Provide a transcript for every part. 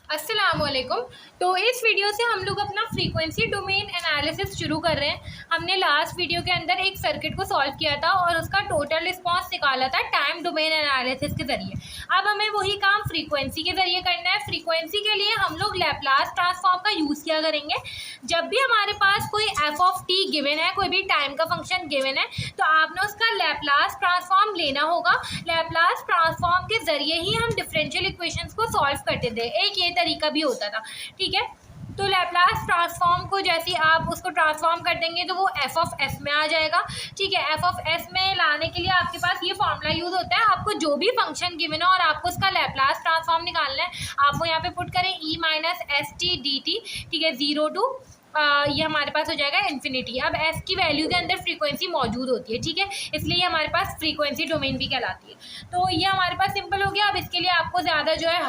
अस्सलामुअलैकुम। तो इस वीडियो से हम लोग अपना फ्रीक्वेंसी डोमेन एनालिसिस शुरू कर रहे हैं। हमने लास्ट वीडियो के अंदर एक सर्किट को सॉल्व किया था और उसका टोटल रिस्पांस निकाला था टाइम डोमेन एनालिसिस के ज़रिए। अब हमें वही काम फ्रीक्वेंसी के ज़रिए करना है। फ्रीक्वेंसी के लिए हम लोग लैप्लास ट्रांसफॉर्म का यूज़ किया करेंगे। जब भी हमारे पास कोई एफ ऑफ टी गिवन है, कोई भी टाइम का फंक्शन गिवन है, तो आपने उसका लैप्लास ट्रांसफॉर्म लेना होगा। लैप्लास ट्रांसफॉर्म के ज़रिए ही हम डिफरेंशियल इक्वेशंस को सॉल्व करते थे। एक ये तरीका भी होता था, ठीक है। तो लैप्लास ट्रांसफॉर्म को जैसे आप उसको ट्रांसफॉर्म कर देंगे तो वो एफ ऑफ एस में आ जाएगा, ठीक है। एफ ऑफ एस में लाने के लिए आपके पास ये फॉर्मूला यूज़ होता है। आपको जो भी फंक्शन गिवन है और आपको उसका लैप्लास ट्रांसफॉर्म निकालना है, आप वो यहाँ पे पुट करें E minus S T D T, ठीक है, 0 टू ये हमारे पास हो जाएगा इन्फिनिटी। अब एस की वैल्यू के अंदर फ्रीक्वेंसी मौजूद होती है, ठीक है, इसलिए हमारे पास फ्रीक्वेंसी डोमेन भी कहलाती है। तो ये हमारे पास सिंपल हो गया। अब इसके लिए आपको ज़्यादा जो है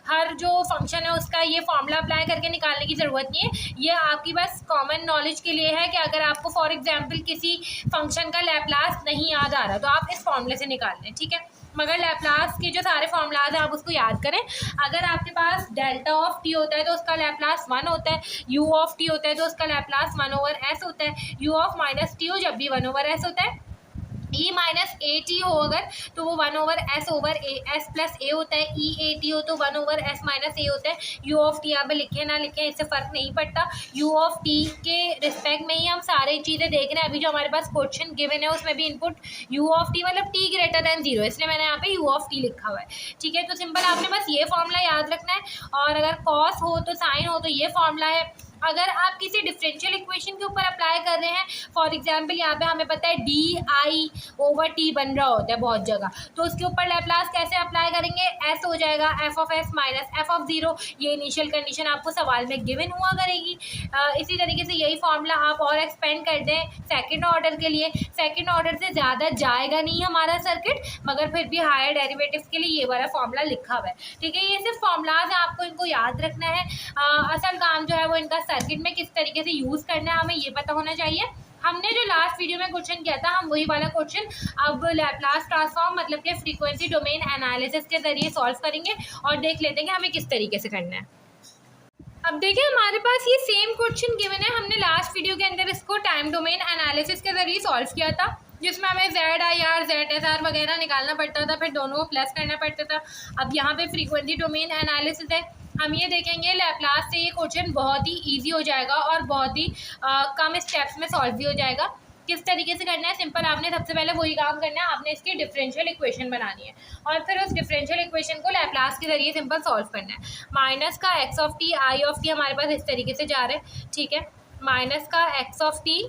हर जो फंक्शन है उसका ये फॉर्मूला अप्लाई करके निकालने की ज़रूरत नहीं है। ये आपकी बस कॉमन नॉलेज के लिए है कि अगर आपको फॉर एग्जाम्पल किसी फंक्शन का लैप्लास नहीं याद आ रहा तो आप इस फॉर्मूले से निकाल लें, ठीक है। मगर लैप्लास के जो सारे फॉर्मूलाज हैं आप उसको याद करें। अगर आपके पास डेल्टा ऑफ टी होता है तो उसका लैप्लास 1 होता है, यू ऑफ टी होता है तो उसका लैप्लास 1/s होता है, यू ऑफ माइनस टी हो जब भी 1/s होता है, ई माइनस ए टी हो अगर तो वो 1/s ओवर एस प्लस ए होता है, ई ए टी हो तो 1/s माइनस ए होता है। यू ऑफ टी यहाँ पे लिखे ना लिखे इससे फ़र्क नहीं पड़ता। यू ऑफ टी के रिस्पेक्ट में ही हम सारी चीज़ें देख रहे हैं। अभी जो हमारे पास क्वेश्चन गिवन है उसमें भी इनपुट यू ऑफ टी मतलब टी ग्रेटर दैन 0, इसलिए मैंने यहाँ पे यू ऑफ टी लिखा हुआ है, ठीक है। तो सिंपल आपने बस ये फॉर्मूला याद रखना है। और अगर कॉस हो तो साइन हो तो ये फॉर्मूला है। अगर आप किसी डिफरेंशियल इक्वेशन के ऊपर अप्लाई कर रहे हैं, फॉर एग्जांपल यहाँ पे हमें पता है डी आई ओवर टी बन रहा होता है बहुत जगह, तो उसके ऊपर लैप्लास कैसे अप्लाई करेंगे, एस हो जाएगा F of S minus F of 0। ये इनिशियल कंडीशन आपको सवाल में गिवन हुआ करेगी। इसी तरीके से यही फॉर्मूला आप और एक्सपेंड कर दें सेकेंड ऑर्डर के लिए। सेकेंड ऑर्डर से ज़्यादा जाएगा नहीं हमारा सर्किट, मगर फिर भी हायर डेरिवेटिव्स के लिए ये वाला फॉर्मूला लिखा हुआ है, ठीक है। ये सिर्फ फॉर्मूलाज हैं, आपको इनको याद रखना है। असल काम जो है वो इनका सर्किट में किस तरीके से यूज़ करना है हमें ये पता होना चाहिए। हमने जो लास्ट वीडियो में क्वेश्चन किया था हम वही वाला क्वेश्चन अब लैप्लास ट्रांसफॉर्म मतलब कि फ्रीक्वेंसी डोमेन एनालिसिस के ज़रिए सॉल्व करेंगे और देख लेते हैं कि हमें किस तरीके से करना है। अब देखिए हमारे पास ये सेम क्वेश्चन गिवन है। हमने लास्ट वीडियो के अंदर इसको टाइम डोमेन एनालिसिस के ज़रिए सॉल्व किया था, जिसमें हमें Z I R Z S R वगैरह निकालना पड़ता था, फिर दोनों को प्लस करना पड़ता था। अब यहाँ पे फ्रीक्वेंसी डोमेन एनालिसिस है। हम ये देखेंगे लैप्लास से ये क्वेश्चन बहुत ही इजी हो जाएगा और बहुत ही कम स्टेप्स में सॉल्व भी हो जाएगा। किस तरीके से करना है, सिंपल आपने सबसे पहले वही काम करना है, आपने इसकी डिफरेंशियल इक्वेशन बनानी है और फिर उस डिफरेंशियल इक्वेशन को लैप्लास के जरिए सिंपल सॉल्व करना है। माइनस का x of T I of T हमारे पास इस तरीके से जा रहा है, ठीक है। माइनस का एक्स ऑफ टी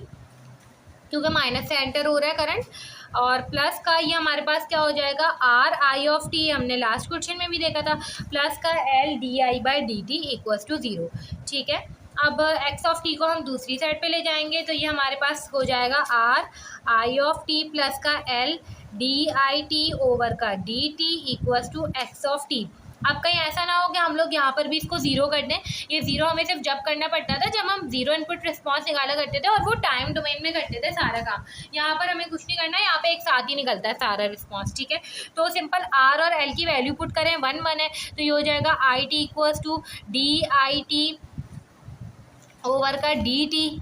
क्योंकि माइनस से एंटर हो रहा है करंट, और प्लस का ये हमारे पास क्या हो जाएगा आर आई ऑफ टी, हमने लास्ट क्वेश्चन में भी देखा था, प्लस का L D I by D T equals to 0, ठीक है। अब एक्स ऑफ टी को हम दूसरी साइड पे ले जाएंगे तो ये हमारे पास हो जाएगा R I of T plus का L D I T over का D T equals to X of T. अब कहीं ऐसा ना हो कि हम लोग यहाँ पर भी इसको 0 कर दें। ये 0 हमें सिर्फ जब करना पड़ता था जब हम 0 इनपुट रिस्पांस निकाला करते थे और वो टाइम डोमेन में करते थे सारा काम। यहाँ पर हमें कुछ नहीं करना है, यहाँ पे एक साथ ही निकलता है सारा रिस्पांस, ठीक है। तो सिंपल आर और एल की वैल्यू पुट करें, 1 1 है तो ये हो जाएगा I T equals to D I T over का D T.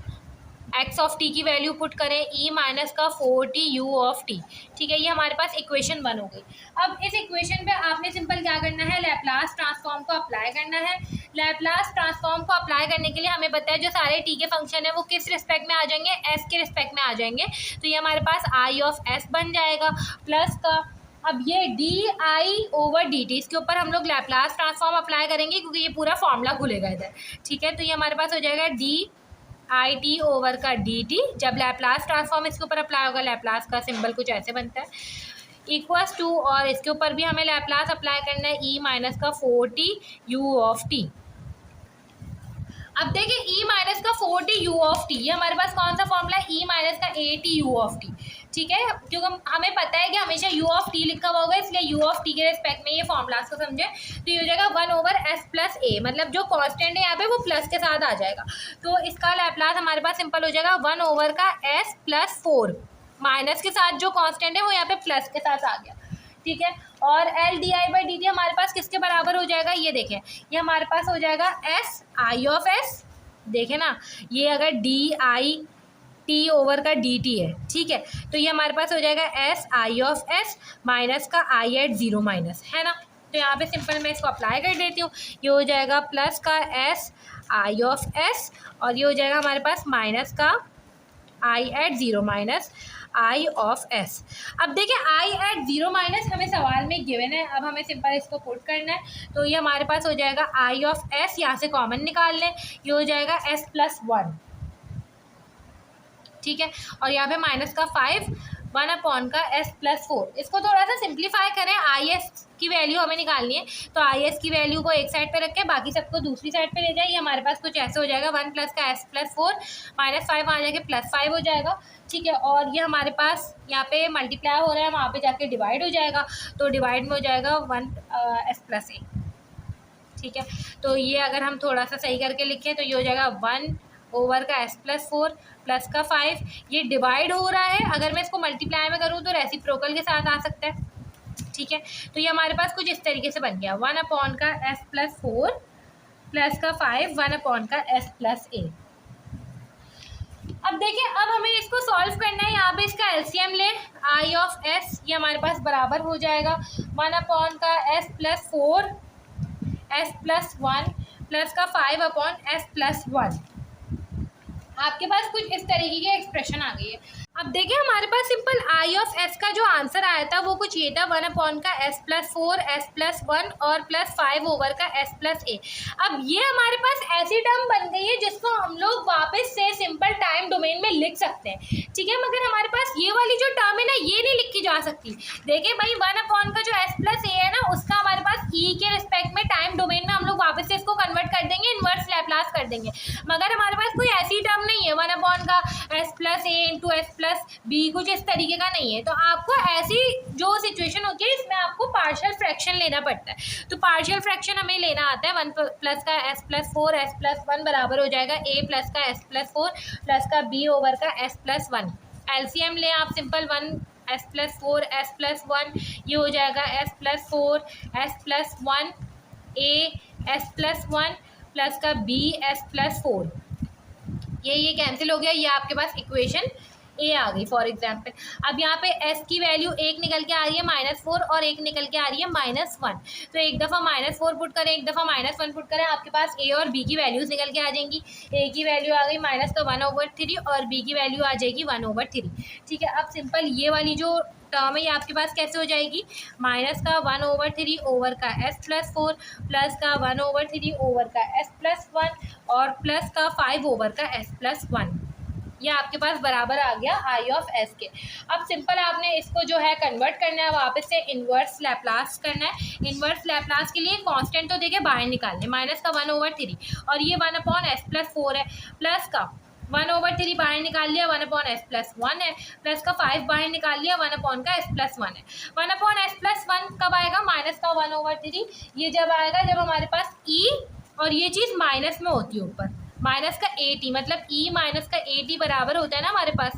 X of T की वैल्यू पुट करें ई माइनस का 4t यू ऑफ टी, ठीक है। ये हमारे पास इक्वेशन 1 हो गई। अब इस इक्वेशन पे आपने सिंपल क्या करना है, लैप्लास ट्रांसफॉर्म को अप्लाई करना है। लैप्लास ट्रांसफॉर्म को अप्लाई करने के लिए हमें पता है जो सारे टी के फंक्शन है वो किस रिस्पेक्ट में आ जाएंगे, एस के रिस्पेक्ट में आ जाएंगे। तो ये हमारे पास आई ऑफ एस बन जाएगा प्लस का, अब ये D I over D T, इसके ऊपर हम लोग लैप्लास ट्रांसफॉर्म अप्लाई करेंगे क्योंकि ये पूरा फॉर्मूला खुलेगा इधर, ठीक है। तो ये हमारे पास हो जाएगा डी आई टी ओवर का डी टी। जब लैप्लास ट्रांसफॉर्म इसके ऊपर अप्लाई होगा, लैप्लास का सिंबल कुछ ऐसे बनता है, इक्वल्स टू, और इसके ऊपर भी हमें लैप्लास अप्लाई करना है ई माइनस का 4t यू ऑफ टी। अब देखिए ई माइनस का 4t यू ऑफ टी, ये हमारे पास कौन सा फॉर्मूला है, ई माइनस का A T U of T, ठीक है। क्योंकि हमें पता है कि हमेशा यू ऑफ टी लिखा हुआ होगा, इसलिए यू ऑफ टी के रिस्पेक्ट में ये फॉर्मूलाज को समझे। तो ये हो जाएगा 1/s प्लस ए, मतलब जो कांस्टेंट है यहाँ पे वो प्लस के साथ आ जाएगा। तो इसका लैप्लास हमारे पास सिंपल हो जाएगा 1/s प्लस 4, माइनस के साथ जो कांस्टेंट है वो यहाँ पे प्लस के साथ आ गया, ठीक है। और L D I by D T हमारे पास किसके बराबर हो जाएगा, ये देखें, ये हमारे पास हो जाएगा एस आई ऑफ एस, देखें ना, ये अगर डी आई टी ओवर का डी टी है, ठीक है, तो ये हमारे पास हो जाएगा S I of S minus का आई एट ज़ीरो माइनस, है ना। तो यहाँ पे सिंपल मैं इसको अप्लाई कर देती हूँ, ये हो जाएगा प्लस का एस आई ऑफ एस और ये हो जाएगा हमारे पास माइनस का I at zero minus I of S. अब देखिए आई एट ज़ीरो माइनस हमें सवाल में गिवन है, अब हमें सिंपल इसको पुट करना है, तो ये हमारे पास हो जाएगा आई ऑफ एस, यहाँ से कॉमन निकाल लें, ये हो जाएगा एस प्लस वन, ठीक है, और यहाँ पे माइनस का 5 1 अपॉन का एस प्लस 4। इसको थोड़ा सा सिंप्लीफाई करें, आई एस की वैल्यू हमें निकालनी है, तो आई एस की वैल्यू को एक साइड पे रखें, बाकी सबको दूसरी साइड पे ले जाइए, हमारे पास कुछ ऐसे हो जाएगा 1 प्लस का एस प्लस 4 माइनस 5 वहाँ जाके प्लस 5 हो जाएगा, ठीक है, और ये हमारे पास यहाँ पे मल्टीप्लाई हो रहा है, वहाँ पे जाके डिवाइड हो जाएगा, तो डिवाइड में हो जाएगा 1 एस प्लस ए, ठीक है। तो ये अगर हम थोड़ा सा सही करके लिखें तो ये हो जाएगा 1 ओवर का एस प्लस 4 प्लस का 5, ये डिवाइड हो रहा है, अगर मैं इसको मल्टीप्लाई में करूँ तो रेसिप्रोकल के साथ आ सकता है, ठीक है। तो ये हमारे पास कुछ इस तरीके से बन गया 1 अपॉन का एस प्लस 4 प्लस का 5 1 अपॉन का एस प्लस ए। अब देखिए, अब हमें इसको सॉल्व करना है, यहाँ पे इसका एलसीएम ले, आई ऑफ एस ये हमारे पास बराबर हो जाएगा 1 अपॉन का S plus 4 S plus 1 plus का 5 अपॉन एस प्लस 1। आपके पास कुछ इस तरीके की एक्सप्रेशन आ गई है। अब देखिए हमारे पास सिंपल आई ऑफ एस का जो आंसर आया था वो कुछ ये था 1 अपॉन का एस प्लस 4 एस प्लस 1 और प्लस 5 ओवर का एस प्लस ए। अब ये हमारे पास ऐसी टर्म बन गई है जिसको हम लोग वापस से सिंपल टाइम डोमेन में लिख सकते हैं, ठीक है, मगर हमारे पास ये वाली जो टर्म है ना ये नहीं लिखी जा सकती। देखिए भाई 1 अपॉन का जो एस प्लस ए है ना उसका हमारे पास ई के रिस्पेक्ट में टाइम डोमेन में हम लोग वापस से इसको कन्वर्ट कर देंगे, इन्वर्स लैप्लास कर देंगे, मगर हमारे पास कोई ऐसी टर्म नहीं है 1 अपॉन का एस प्लस ए इंटू एस प्लस बी, कुछ इस तरीके का नहीं है। तो आपको ऐसी जो सिचुएशन होती है इसमें आपको पार्शियल फ्रैक्शन लेना पड़ता है, तो पार्शियल फ्रैक्शन हमें लेना आता है 1 प्लस का एस प्लस 4 एस प्लस 1 बराबर हो जाएगा ए प्लस का एस प्लस 4 प्लस का बी ओवर का एस प्लस 1। एलसीएम लें आप simple 1 S plus 4 S plus 1, ये हो जाएगा S plus 4 S plus 1 A S plus 1 plus का बी एस प्लस 4, ये कैंसिल हो गया, ये आपके पास इक्वेशन ए आ गई फॉर एग्जाम्पल। अब यहाँ पे एस की वैल्यू एक निकल के आ रही है -4 और एक निकल के आ रही है -1, तो एक दफ़ा -4 पुट करें एक दफ़ा -1 पुट करें, आपके पास ए और बी की वैल्यूज़ निकल के आ जाएंगी। ए की वैल्यू आ गई -1/3 और बी की वैल्यू आ जाएगी 1/3, ठीक है। अब सिंपल ये वाली जो टर्म है ये आपके पास कैसे हो जाएगी, माइनस का 1/3 ओवर का एस प्लस 4 प्लस का 1/3 ओवर का एस प्लस 1 और प्लस का 5 ओवर का एस प्लस 1, ये आपके पास बराबर आ गया आई ऑफ एस के। अब सिंपल आपने इसको जो है कन्वर्ट करना है, वापस से इन्वर्स लैप्लास करना है। इन्वर्स लैप्लास के लिए कांस्टेंट तो देखिए बाहर निकालने, माइनस का 1/3 और ये 1 अपॉन एस प्लस 4 है, प्लस का 1/3 बाहर निकाल लिया 1 अपॉन एस प्लस 1 है, प्लस का 5 बाहर निकाल लिया 1 अपॉन का एस प्लस 1 है। 1 अपॉन एस प्लस 1 कब आएगा, माइनस का 1/3, ये जब आएगा जब हमारे पास ई और ये चीज़ माइनस में होती है ऊपर, माइनस का ए टी, मतलब ई माइनस का ए टी बराबर होता है ना हमारे पास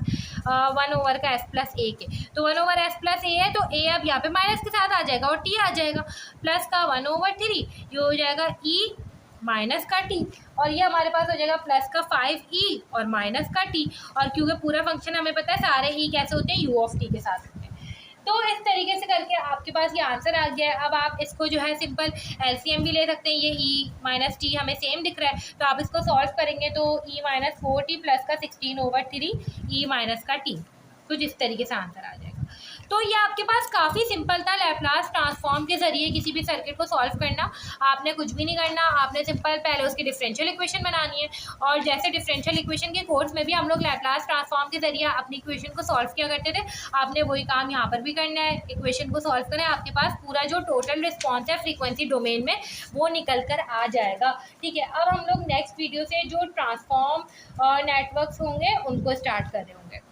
1 ओवर का एस प्लस ए के, तो 1 ओवर एस प्लस ए है तो ए अब यहाँ पे माइनस के साथ आ जाएगा और टी आ जाएगा, प्लस का 1/3 ये हो जाएगा ई माइनस का टी और ये हमारे पास हो जाएगा प्लस का 5e और माइनस का टी, और क्योंकि पूरा फंक्शन हमें पता है सारे ई कैसे होते हैं यू ऑफ टी के साथ होते हैं। तो इस तरीके से करके आपके पास ये आंसर आ गया है। अब आप इसको जो है सिंपल एलसीएम भी ले सकते हैं, ये ई माइनस टी हमें सेम दिख रहा है तो आप इसको सॉल्व करेंगे तो ई माइनस 4t प्लस का 16/3 ई माइनस का टी, कुछ इस तरीके से आंसर आ जाएगा। तो ये आपके पास काफ़ी सिंपल था लैप्लास ट्रांसफॉर्म के जरिए किसी भी सर्किट को सॉल्व करना। आपने कुछ भी नहीं करना, आपने सिंपल पहले उसकी डिफरेंशियल इक्वेशन बनानी है और जैसे डिफरेंशियल इक्वेशन के कोर्स में भी हम लोग लैप्लास ट्रांसफॉर्म के जरिए अपनी इक्वेशन को सॉल्व किया करते थे, आपने वही काम यहाँ पर भी करना है। इक्वेशन को सॉल्व करें, आपके पास पूरा जो टोटल रिस्पॉन्स है फ्रीक्वेंसी डोमेन में वो निकल कर आ जाएगा, ठीक है। अब हम लोग नेक्स्ट वीडियो से जो ट्रांसफॉर्म नेटवर्क्स होंगे उनको स्टार्ट कर रहे होंगे।